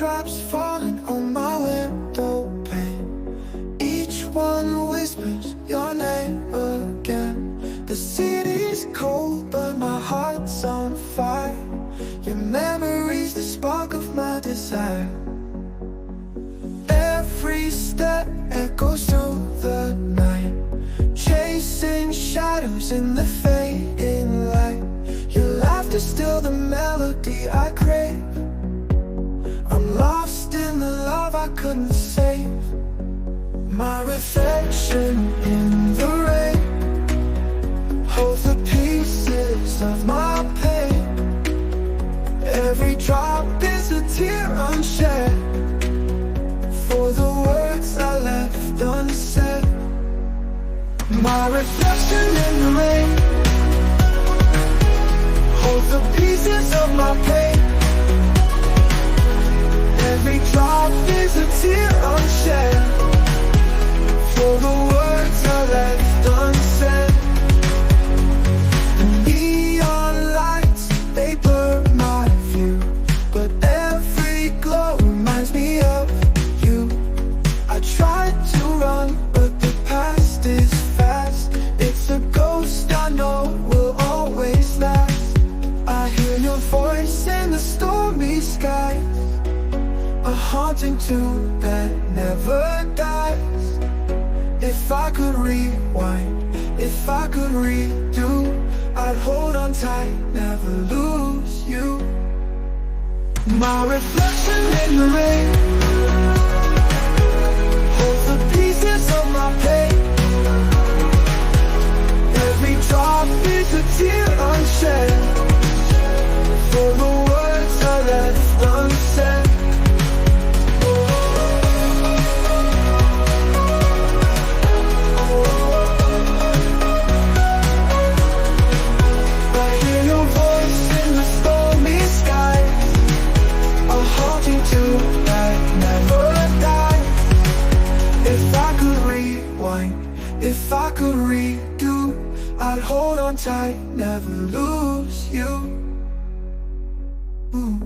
raindrops falling on my window pane. Each one whispers your name again. The city's cold but my heart's on fire. Your memory's the spark of my desire. Every step echoes through the night, chasing shadows in the fading light. Your laughter's still the melody I crave. I'm lost in the love I couldn't save. My reflection in the rain holds the pieces of my pain. Every drop is a tear unshed for the words I left unsaid. My reflection in the rain holds the pieces of my pain. Every drop is a tear unshed for the words I left unsaid. The neon lights, they blur my view, but every glow reminds me of you. I tried to run, but the past is fast. It's a ghost I know will always last. I hear your voice in the stormy skies, a haunting tune that never dies. If I could rewind, if I could redo, I'd hold on tight, never lose you. My reflection in the rain holds the pieces of my pain. Every drop is a tear unshed for the words I left unsaid. If I could redo, I'd hold on tight, never lose you. Ooh.